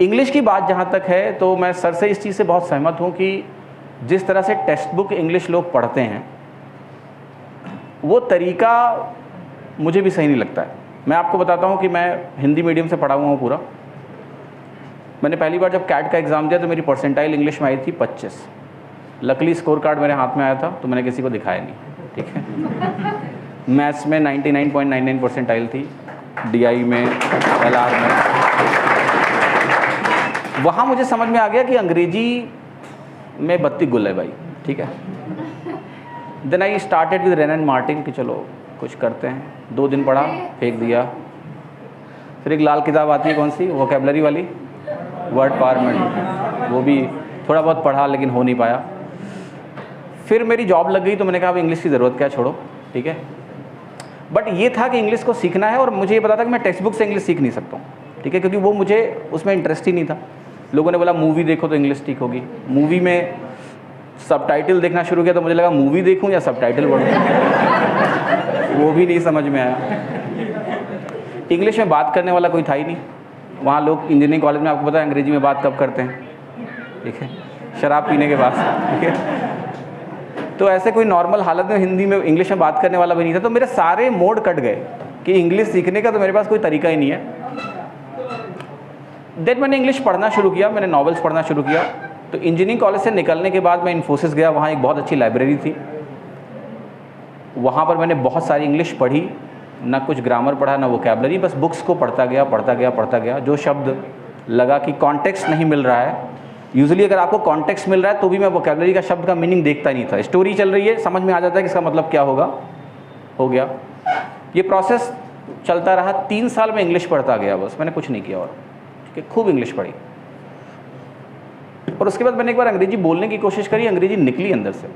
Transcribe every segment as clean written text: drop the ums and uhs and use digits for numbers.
English की बात जहाँ तक है तो मैं सर से इस चीज़ से बहुत सहमत हूँ कि जिस तरह से टेक्स्ट बुक इंग्लिश लोग पढ़ते हैं वो तरीका मुझे भी सही नहीं लगता है। मैं आपको बताता हूँ कि मैं हिंदी मीडियम से पढ़ा हुआ हूँ पूरा। मैंने पहली बार जब कैट का एग्ज़ाम दिया तो मेरी परसेंटाइल इंग्लिश में आई थी 25। लकली स्कोर कार्ड मेरे हाथ में आया था तो मैंने किसी को दिखाया नहीं, ठीक है। मैथ्स में 99.99 परसेंटाइल थी, DI में, LR में। वहाँ मुझे समझ में आ गया कि अंग्रेजी में बत्ती गुल है भाई, ठीक है। Then I started with Wren and Martin कि चलो कुछ करते हैं। 2 दिन पढ़ा, फेंक दिया। फिर एक लाल किताब आती है, कौन सी, वोकैबुलरी वाली, वर्ड पार्मेंट, वो भी थोड़ा बहुत पढ़ा लेकिन हो नहीं पाया। फिर मेरी जॉब लग गई तो मैंने कहा अब इंग्लिश की ज़रूरत क्या, छोड़ो, ठीक है। बट ये था कि इंग्लिश को सीखना है और मुझे ये पता था कि मैं टेक्स्ट बुक से इंग्लिश सीख नहीं सकता हूँ, ठीक है, क्योंकि वो मुझे उसमें इंटरेस्ट ही नहीं था। लोगों ने बोला मूवी देखो तो इंग्लिश ठीक होगी। मूवी में सबटाइटल देखना शुरू किया तो मुझे लगा मूवी देखूं या सबटाइटल पढ़ूं, वो भी नहीं समझ में आया। इंग्लिश में बात करने वाला कोई था ही नहीं वहाँ। लोग इंजीनियरिंग कॉलेज में, आपको पता है अंग्रेजी में बात कब करते हैं, ठीक है, शराब पीने के बाद, ठीक है। तो ऐसे कोई नॉर्मल हालत में हिंदी में, इंग्लिश में बात करने वाला भी नहीं था। तो मेरे सारे मोड कट गए कि इंग्लिश सीखने का तो मेरे पास कोई तरीका ही नहीं है। देन मैंने इंग्लिश पढ़ना शुरू किया, मैंने नॉवेल्स पढ़ना शुरू किया। तो इंजीनियरिंग कॉलेज से निकलने के बाद मैं इन्फोसिस गया, वहाँ एक बहुत अच्छी लाइब्रेरी थी। वहाँ पर मैंने बहुत सारी इंग्लिश पढ़ी, ना कुछ ग्रामर पढ़ा ना वोकैबुलरी, बस बुक्स को पढ़ता गया। जो शब्द लगा कि कॉन्टेक्स्ट नहीं मिल रहा है, यूजुअली अगर आपको कॉन्टेक्स्ट मिल रहा है तो भी मैं वोकैबुलरी का शब्द का मीनिंग देखता नहीं था। स्टोरी चल रही है, समझ में आ जाता है कि इसका मतलब क्या होगा, हो गया। ये प्रोसेस चलता रहा। 3 साल में इंग्लिश पढ़ता गया, बस मैंने कुछ नहीं किया और, ठीक है, खूब इंग्लिश पढ़ी। और उसके बाद मैंने एक बार अंग्रेजी बोलने की कोशिश करी, अंग्रेजी निकली अंदर से।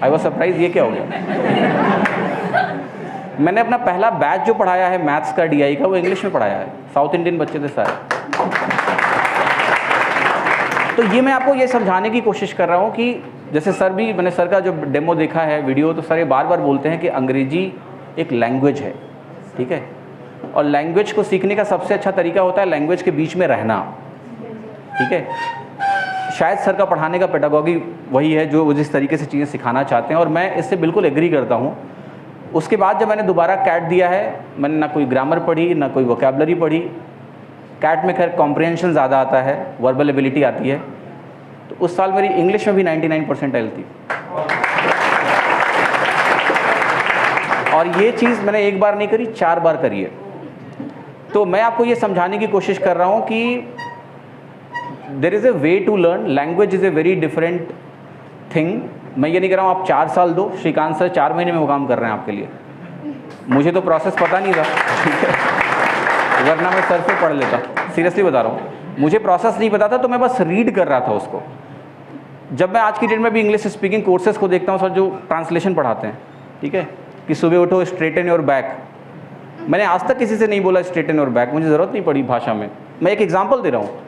आई वॉज सरप्राइज, ये क्या हो गया। मैंने अपना पहला बैच जो पढ़ाया है मैथ्स का, DI का, वो इंग्लिश में पढ़ाया है। साउथ इंडियन बच्चे थे सारे। तो ये मैं आपको ये समझाने की कोशिश कर रहा हूँ कि जैसे सर भी, मैंने सर का जो डेमो देखा है वीडियो, तो सर ये बार बार बोलते हैं कि अंग्रेजी एक लैंग्वेज है, ठीक है। और लैंग्वेज को सीखने का सबसे अच्छा तरीका होता है लैंग्वेज के बीच में रहना, ठीक है। शायद सर का पढ़ाने का पेडागॉजी वही है जो जिस तरीके से चीज़ें सिखाना चाहते हैं, और मैं इससे बिल्कुल एग्री करता हूँ। उसके बाद जब मैंने दोबारा कैट दिया है, मैंने ना कोई ग्रामर पढ़ी ना कोई वोकैबुलरी पढ़ी। कैट में खैर कॉम्प्रिहेंशन ज़्यादा आता है, वर्बल एबिलिटी आती है। तो उस साल मेरी इंग्लिश में भी 99 परसेंटाइल थी। और ये चीज़ मैंने एक बार नहीं करी, 4 बार करी है। तो मैं आपको ये समझाने की कोशिश कर रहा हूँ कि there is a way to learn, language is a very different thing. मैं ये नहीं कह रहा हूँ आप 4 साल दो, श्रीकांत सर 4 महीने में वो काम कर रहे हैं आपके लिए। मुझे तो प्रोसेस पता नहीं था, ठीक है, वरना मैं सर से पढ़ लेता। सीरियसली बता रहा हूँ, मुझे प्रोसेस नहीं पता था तो मैं बस रीड कर रहा था उसको। जब मैं आज की डेट में भी इंग्लिश स्पीकिंग कोर्सेज को देखता हूँ सर, जो ट्रांसलेशन पढ़ाते हैं, ठीक है, कि सुबह उठो स्ट्रेटन योर बैक, मैंने आज तक किसी से नहीं बोला स्ट्रेटन योर बैक, मुझे ज़रूरत नहीं पड़ी भाषा में। मैं एक एग्जाम्पल दे रहा हूँ।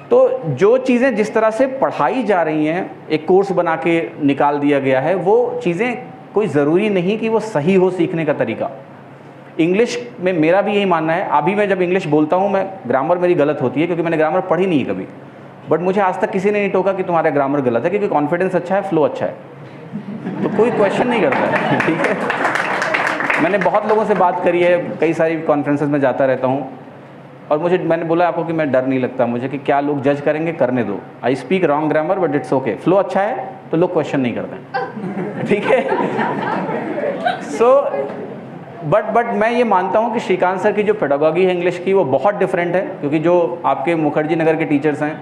तो जो चीज़ें जिस तरह से पढ़ाई जा रही हैं, एक कोर्स बना के निकाल दिया गया है, वो चीज़ें कोई ज़रूरी नहीं कि वो सही हो सीखने का तरीका। इंग्लिश में मेरा भी यही मानना है। अभी मैं जब इंग्लिश बोलता हूँ, मैं ग्रामर मेरी गलत होती है क्योंकि मैंने ग्रामर पढ़ी नहीं है कभी, बट मुझे आज तक किसी ने नहीं टोका कि तुम्हारा ग्रामर गलत है, क्योंकि कॉन्फिडेंस अच्छा है, फ्लो अच्छा है, तो कोई क्वेश्चन नहीं करता है, ठीक है। मैंने बहुत लोगों से बात करी है, कई सारी कॉन्फ्रेंसेस में जाता रहता हूँ, और मैंने बोला आपको कि मैं डर नहीं लगता मुझे कि क्या लोग जज करेंगे, करने दो। I speak wrong grammar but it's okay, flow अच्छा है तो लोग क्वेश्चन नहीं करते, ठीक है। सो बट मैं ये मानता हूँ कि श्रीकांत सर की जो पेडागॉजी है इंग्लिश की, वो बहुत डिफरेंट है। क्योंकि जो आपके मुखर्जी नगर के टीचर्स हैं,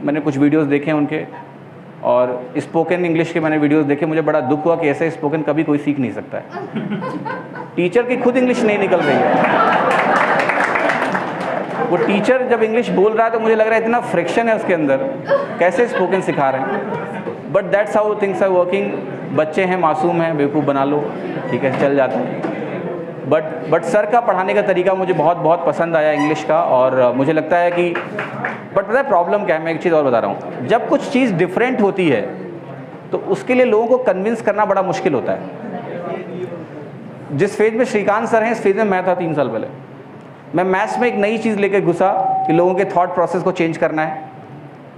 मैंने कुछ वीडियोस देखे हैं उनके, और स्पोकन इंग्लिश के मैंने वीडियोस देखे। मुझे बड़ा दुख हुआ कि ऐसे स्पोकन कभी कोई सीख नहीं सकता है। टीचर की खुद इंग्लिश नहीं निकल रही है। वो टीचर जब इंग्लिश बोल रहा है तो मुझे लग रहा है इतना फ्रिक्शन है उसके अंदर, कैसे स्पोकन सिखा रहे हैं। But that's how things are working. बच्चे हैं, मासूम हैं, बेवकूफ़ बना लो, ठीक है, चल जाता है। बट सर का पढ़ाने का तरीका मुझे बहुत पसंद आया इंग्लिश का। और मुझे लगता है कि बट पता है प्रॉब्लम क्या है, मैं एक चीज़ और बता रहा हूँ। जब कुछ चीज़ डिफरेंट होती है तो उसके लिए लोगों को कन्विंस करना बड़ा मुश्किल होता है। जिस फेज में श्रीकांत सर हैं, इस फेज में मैं था 3 साल पहले। मैं मैथ्स में एक नई चीज़ लेके घुसा कि लोगों के थॉट प्रोसेस को चेंज करना है।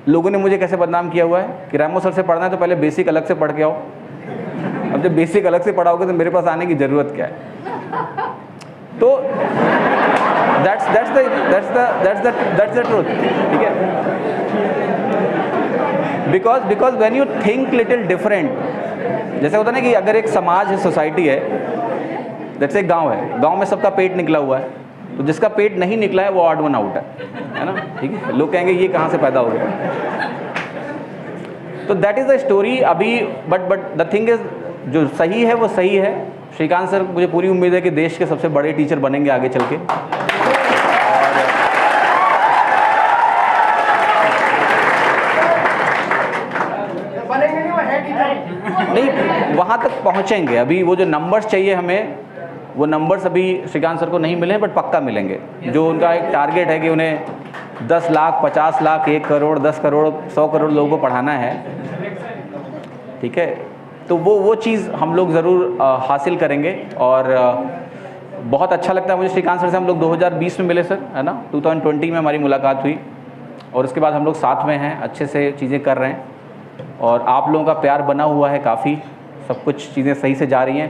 लोगों ने मुझे कैसे बदनाम किया हुआ है कि रैमो सर से पढ़ना है तो पहले बेसिक अलग से पढ़ के आओ। अब जब बेसिक अलग से पढ़ाओगे तो मेरे पास आने की ज़रूरत क्या है? तो that's the truth, ठीक है? Because when you think little different, जैसे होता है ना कि अगर एक समाज है, सोसाइटी है, जैसे एक गांव है, गांव में सबका पेट निकला हुआ है, तो जिसका पेट नहीं निकला है वो ऑड वन आउट है ना? ठीक है, लोग कहेंगे ये कहाँ से पैदा हो गया। तो दैट इज़ द स्टोरी अभी। बट द थिंग इज, जो सही है वो सही है। श्रीकांत सर, मुझे पूरी उम्मीद है कि देश के सबसे बड़े टीचर बनेंगे आगे चल के। नहीं, वहाँ तक पहुँचेंगे। अभी वो जो नंबर्स चाहिए हमें, वो नंबर्स अभी श्रीकांत सर को नहीं मिले, बट पक्का मिलेंगे। जो उनका एक टारगेट है कि उन्हें 10 लाख, 50 लाख, 1 करोड़, 10 करोड़, 100 करोड़ लोगों को पढ़ाना है, ठीक है, तो वो चीज़ हम लोग ज़रूर हासिल करेंगे। और बहुत अच्छा लगता है मुझे श्रीकांत सर से। हम लोग 2020 में मिले सर, है ना? 2020 में हमारी मुलाकात हुई और उसके बाद हम लोग साथ में हैं, अच्छे से चीज़ें कर रहे हैं और आप लोगों का प्यार बना हुआ है काफ़ी, सब कुछ चीज़ें सही से जा रही हैं।